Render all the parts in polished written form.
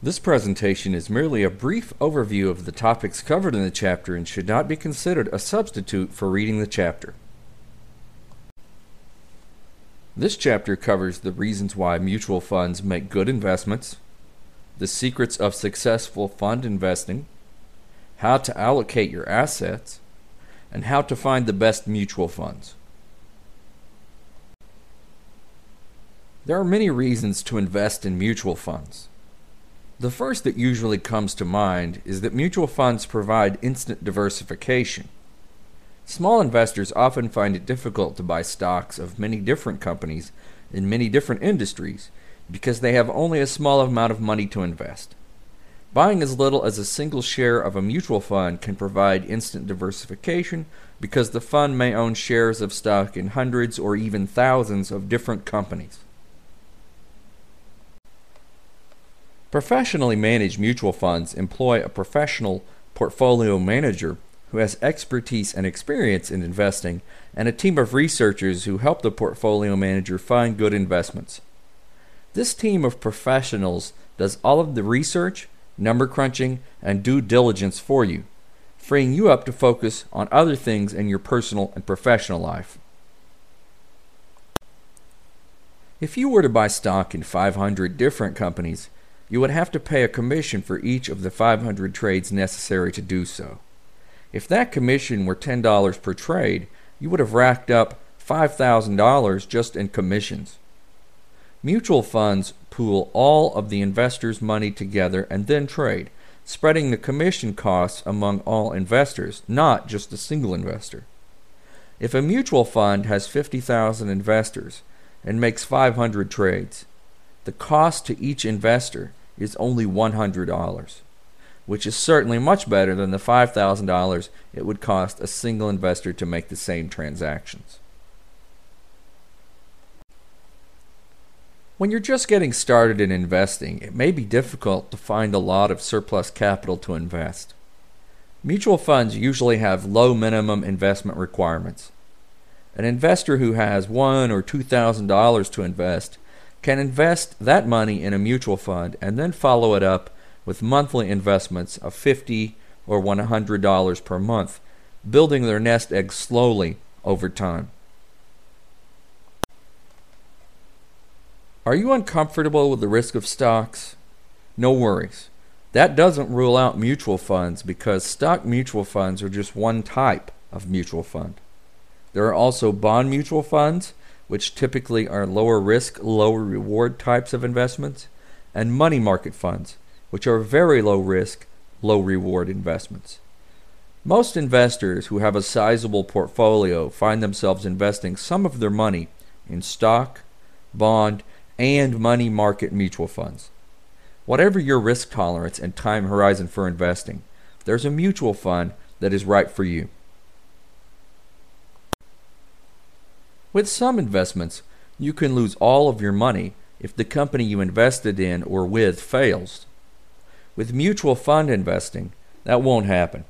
This presentation is merely a brief overview of the topics covered in the chapter and should not be considered a substitute for reading the chapter. This chapter covers the reasons why mutual funds make good investments, the secrets of successful fund investing, how to allocate your assets, and how to find the best mutual funds. There are many reasons to invest in mutual funds. The first that usually comes to mind is that mutual funds provide instant diversification. Small investors often find it difficult to buy stocks of many different companies in many different industries because they have only a small amount of money to invest. Buying as little as a single share of a mutual fund can provide instant diversification because the fund may own shares of stock in hundreds or even thousands of different companies. Professionally managed mutual funds employ a professional portfolio manager who has expertise and experience in investing and a team of researchers who help the portfolio manager find good investments. This team of professionals does all of the research, number crunching, and due diligence for you, freeing you up to focus on other things in your personal and professional life. If you were to buy stock in 500 different companies, you would have to pay a commission for each of the 500 trades necessary to do so. If that commission were $10 per trade, you would have racked up $5,000 just in commissions. Mutual funds pool all of the investors' money together and then trade, spreading the commission costs among all investors, not just a single investor. If a mutual fund has 50,000 investors and makes 500 trades, the cost to each investor is only $100, which is certainly much better than the $5,000 it would cost a single investor to make the same transactions. When you're just getting started in investing, it may be difficult to find a lot of surplus capital to invest. Mutual funds usually have low minimum investment requirements. An investor who has $1,000 or $2,000 to invest can invest that money in a mutual fund and then follow it up with monthly investments of $50 or $100 per month, building their nest egg slowly over time. Are you uncomfortable with the risk of stocks? No worries. That doesn't rule out mutual funds because stock mutual funds are just one type of mutual fund. There are also bond mutual funds, which typically are lower risk, lower reward types of investments, and money market funds, which are very low risk, low reward investments. Most investors who have a sizable portfolio find themselves investing some of their money in stock, bond, and money market mutual funds. Whatever your risk tolerance and time horizon for investing, there's a mutual fund that is right for you. With some investments, you can lose all of your money if the company you invested in or with fails. With mutual fund investing, that won't happen.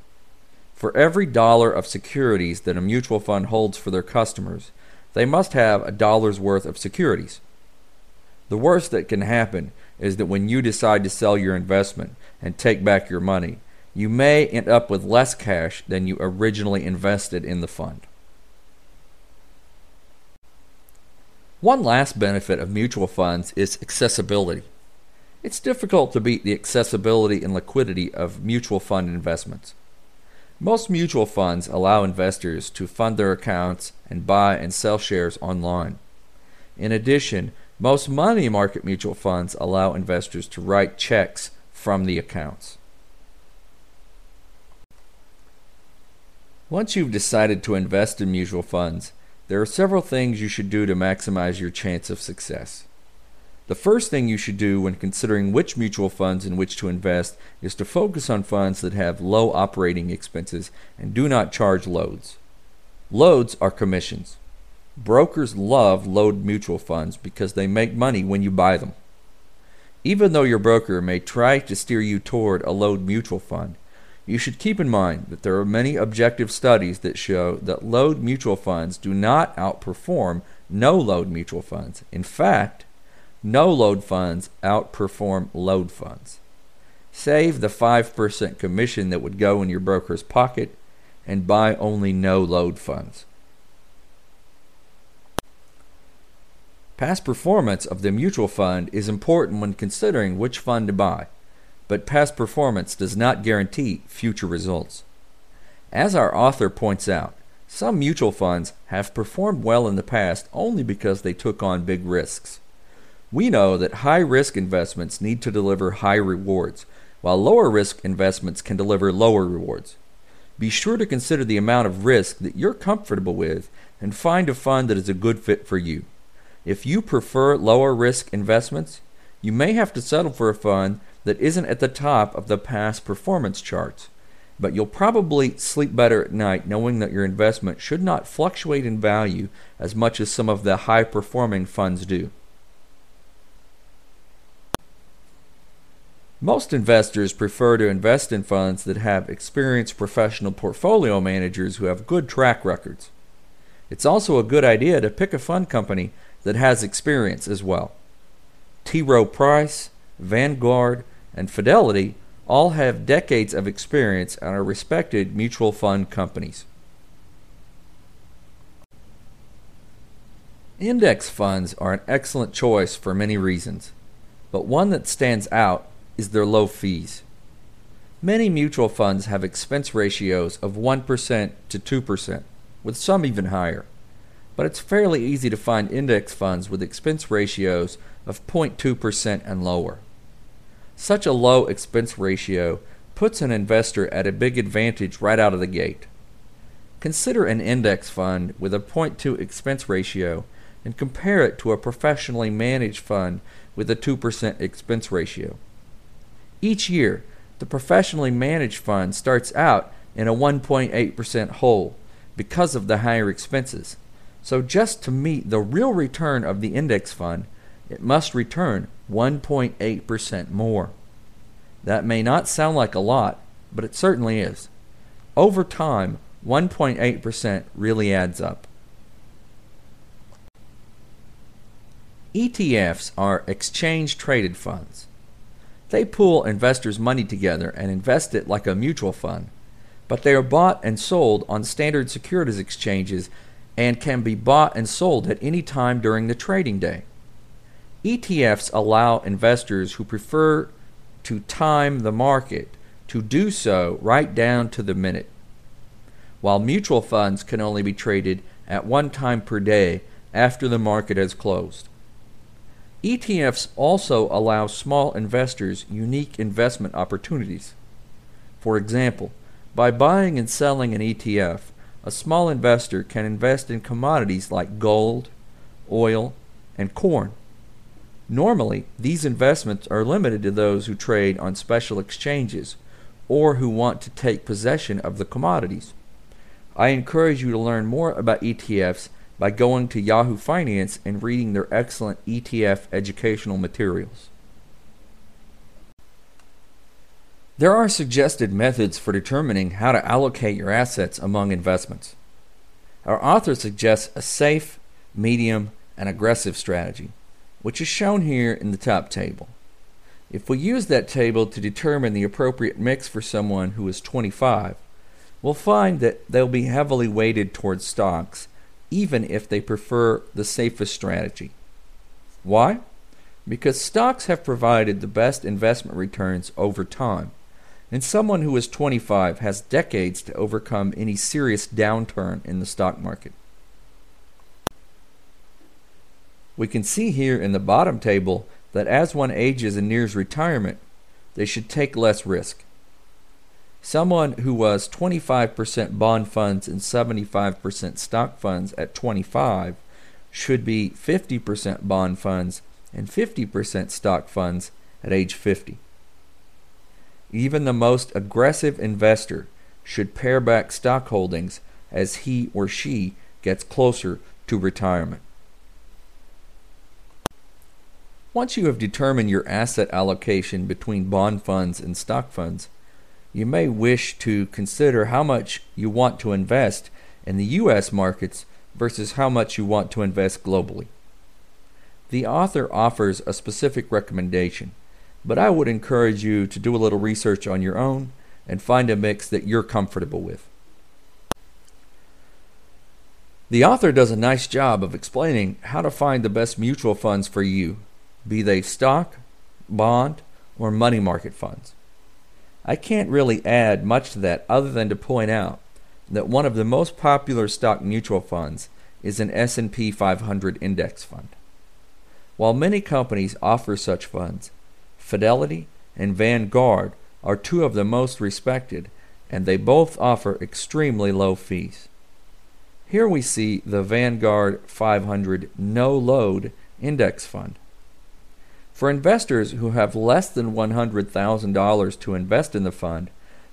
For every dollar of securities that a mutual fund holds for their customers, they must have a dollar's worth of securities. The worst that can happen is that when you decide to sell your investment and take back your money, you may end up with less cash than you originally invested in the fund. One last benefit of mutual funds is accessibility. It's difficult to beat the accessibility and liquidity of mutual fund investments. Most mutual funds allow investors to fund their accounts and buy and sell shares online. In addition, most money market mutual funds allow investors to write checks from the accounts. Once you've decided to invest in mutual funds, there are several things you should do to maximize your chance of success. The first thing you should do when considering which mutual funds in which to invest is to focus on funds that have low operating expenses and do not charge loads. Loads are commissions. Brokers love load mutual funds because they make money when you buy them. Even though your broker may try to steer you toward a load mutual fund, you should keep in mind that there are many objective studies that show that load mutual funds do not outperform no-load mutual funds. In fact, no-load funds outperform load funds. Save the 5% commission that would go in your broker's pocket and buy only no-load funds. Past performance of the mutual fund is important when considering which fund to buy, but past performance does not guarantee future results. As our author points out, some mutual funds have performed well in the past only because they took on big risks. We know that high-risk investments need to deliver high rewards, while lower-risk investments can deliver lower rewards. Be sure to consider the amount of risk that you're comfortable with and find a fund that is a good fit for you. If you prefer lower-risk investments, you may have to settle for a fund that isn't at the top of the past performance charts, but you'll probably sleep better at night knowing that your investment should not fluctuate in value as much as some of the high-performing funds do. Most investors prefer to invest in funds that have experienced professional portfolio managers who have good track records. It's also a good idea to pick a fund company that has experience as well. T. Rowe Price, Vanguard, and Fidelity all have decades of experience and are respected mutual fund companies. Index funds are an excellent choice for many reasons, but one that stands out is their low fees. Many mutual funds have expense ratios of 1% to 2%, with some even higher, but it's fairly easy to find index funds with expense ratios of 0.2% and lower. Such a low expense ratio puts an investor at a big advantage right out of the gate. Consider an index fund with a 0.2 expense ratio and compare it to a professionally managed fund with a 2% expense ratio. Each year, the professionally managed fund starts out in a 1.8% hole because of the higher expenses. So just to meet the real return of the index fund, it must return 1.8% more. That may not sound like a lot, but it certainly is. Over time, 1.8% really adds up. ETFs are exchange-traded funds. They pool investors' money together and invest it like a mutual fund, but they are bought and sold on standard securities exchanges and can be bought and sold at any time during the trading day. ETFs allow investors who prefer to time the market to do so right down to the minute, while mutual funds can only be traded at one time per day after the market has closed. ETFs also allow small investors unique investment opportunities. For example, by buying and selling an ETF, a small investor can invest in commodities like gold, oil, and corn. Normally, these investments are limited to those who trade on special exchanges or who want to take possession of the commodities. I encourage you to learn more about ETFs by going to Yahoo Finance and reading their excellent ETF educational materials. There are suggested methods for determining how to allocate your assets among investments. Our author suggests a safe, medium, and aggressive strategy, which is shown here in the top table. If we use that table to determine the appropriate mix for someone who is 25, we'll find that they'll be heavily weighted towards stocks, even if they prefer the safest strategy. Why? Because stocks have provided the best investment returns over time, and someone who is 25 has decades to overcome any serious downturn in the stock market. We can see here in the bottom table that as one ages and nears retirement, they should take less risk. Someone who was 25% bond funds and 75% stock funds at 25 should be 50% bond funds and 50% stock funds at age 50. Even the most aggressive investor should pare back stock holdings as he or she gets closer to retirement. Once you have determined your asset allocation between bond funds and stock funds, you may wish to consider how much you want to invest in the U.S. markets versus how much you want to invest globally. The author offers a specific recommendation, but I would encourage you to do a little research on your own and find a mix that you're comfortable with. The author does a nice job of explaining how to find the best mutual funds for you, be they stock, bond, or money market funds. I can't really add much to that other than to point out that one of the most popular stock mutual funds is an S&P 500 index fund. While many companies offer such funds, Fidelity and Vanguard are two of the most respected, and they both offer extremely low fees. Here we see the Vanguard 500 No-Load Index Fund. For investors who have less than $100,000 to invest in the fund,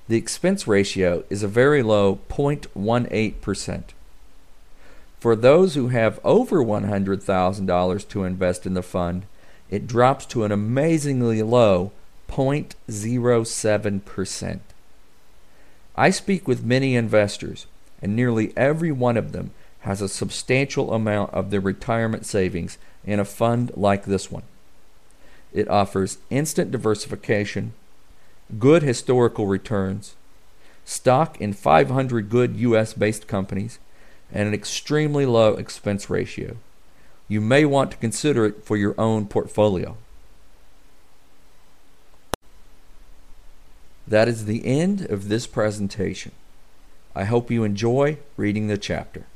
the expense ratio is a very low 0.18%. For those who have over $100,000 to invest in the fund, it drops to an amazingly low 0.07%. I speak with many investors, and nearly every one of them has a substantial amount of their retirement savings in a fund like this one. It offers instant diversification, good historical returns, stock in 500 good U.S.-based companies, and an extremely low expense ratio. You may want to consider it for your own portfolio. That is the end of this presentation. I hope you enjoy reading the chapter.